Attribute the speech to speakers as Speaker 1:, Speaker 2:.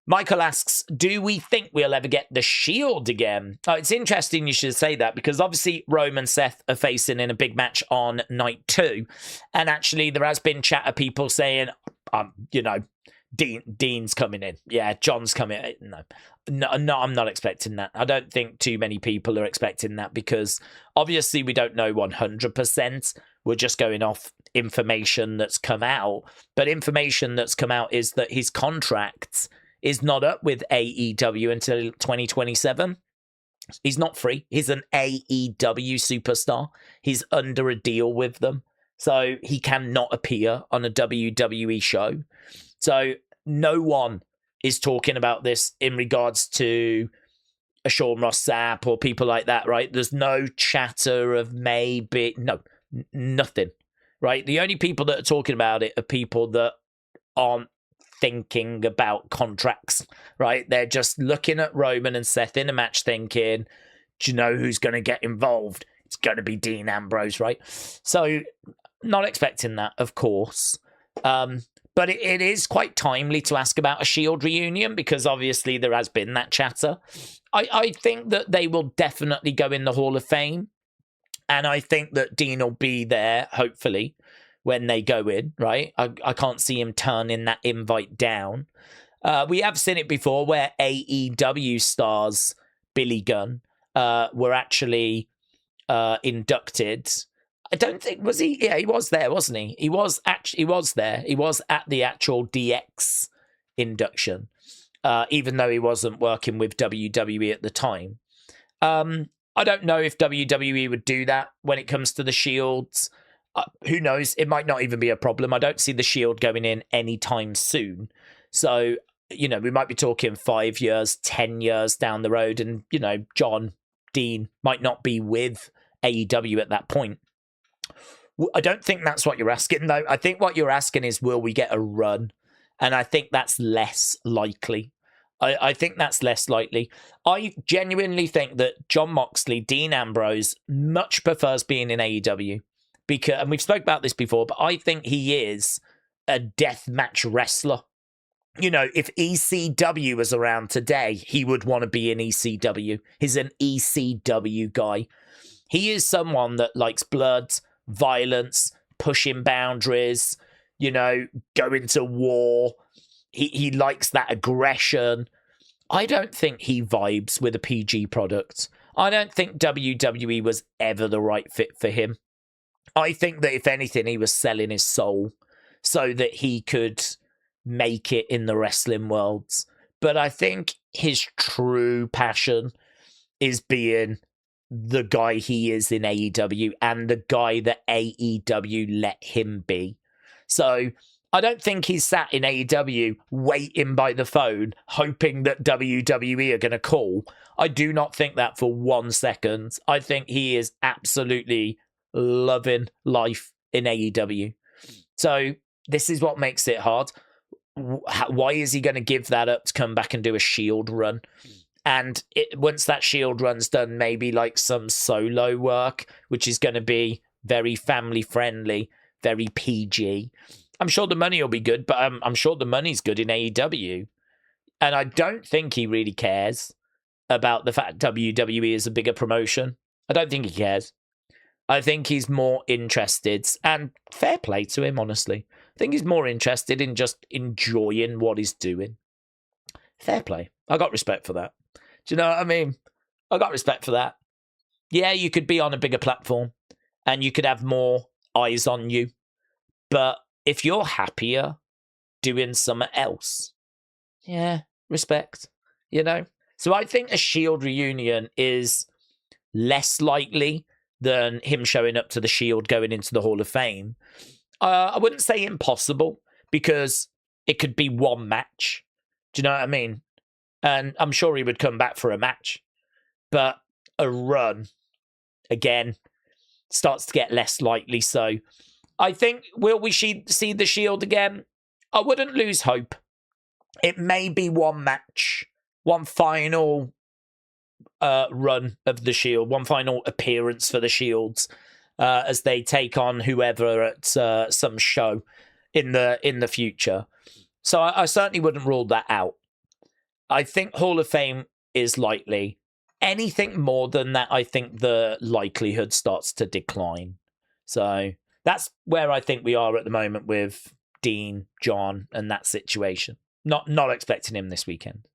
Speaker 1: Michael asks, do we think we'll ever get the Shield again? Oh, it's interesting you should say that, because obviously Roman and Seth are facing in a big match on night 2. And actually there has been chat of people saying, Dean's coming in. Yeah, John's coming in. No, I'm not expecting that. I don't think too many people are expecting that, because obviously we don't know 100%. We're just going off information that's come out. But information that's come out is that his contract is not up with AEW until 2027. He's not free. He's an AEW superstar. He's under a deal with them. So he cannot appear on a WWE show. So no one is talking about this in regards to a Sean Ross Sapp or people like that, right? There's no chatter of maybe, nothing, right? The only people that are talking about it are people that aren't thinking about contracts, right? They're just looking at Roman and Seth in a match thinking, do you know who's going to get involved? It's going to be Dean Ambrose, right? So not expecting that, of course. But it is quite timely to ask about a Shield reunion, because obviously there has been that chatter. I think that they will definitely go in the Hall of Fame. And I think that Dean will be there, hopefully, when they go in, right? I can't see him turning that invite down. We have seen it before where AEW stars Billy Gunn were actually inducted. I don't think, was he? Yeah, he was there, wasn't he? He was there. He was at the actual DX induction, even though he wasn't working with WWE at the time. I don't know if WWE would do that when it comes to the Shields. Who knows? It might not even be a problem. I don't see the Shield going in anytime soon. So, we might be talking 5 years, 10 years down the road. And, John, Dean might not be with AEW at that point. I don't think that's what you're asking, though. I think what you're asking is, will we get a run? And I think that's less likely. I think that's less likely. I genuinely think that Jon Moxley, Dean Ambrose, much prefers being in AEW. Because, and we've spoke about this before, but I think he is a deathmatch wrestler. If ECW was around today, he would want to be in ECW. He's an ECW guy. He is someone that likes blood, violence, pushing boundaries, going to war. He likes that aggression. I don't think he vibes with a PG product. I don't think WWE was ever the right fit for him. I think that if anything, he was selling his soul so that he could make it in the wrestling world. But I think his true passion is being the guy he is in AEW and the guy that AEW let him be. So I don't think he's sat in AEW waiting by the phone, hoping that WWE are going to call. I do not think that for 1 second. I think he is absolutely loving life in AEW. So this is what makes it hard. Why is he going to give that up to come back and do a Shield run? And once that Shield run's done, maybe like some solo work, which is going to be very family friendly, very PG. I'm sure the money will be good, but I'm sure the money's good in AEW. And I don't think he really cares about the fact WWE is a bigger promotion. I don't think he cares. I think he's more interested, and fair play to him, honestly. I think he's more interested in just enjoying what he's doing. Fair play. I got respect for that. Do you know what I mean? I got respect for that. Yeah, you could be on a bigger platform and you could have more eyes on you. But if you're happier doing something else, yeah, respect, So I think a Shield reunion is less likely than him showing up to the Shield going into the Hall of Fame. I wouldn't say impossible, because it could be one match. Do you know what I mean? And I'm sure he would come back for a match. But a run, again, starts to get less likely. So I think, will we see the Shield again? I wouldn't lose hope. It may be one match, one final run of the Shield, one final appearance for the Shields as they take on whoever at some show in the future. So I certainly wouldn't rule that out. I think Hall of Fame is likely. Anything more than that, I think the likelihood starts to decline. So that's where I think we are at the moment with Dean, John, and that situation. Not expecting him this weekend.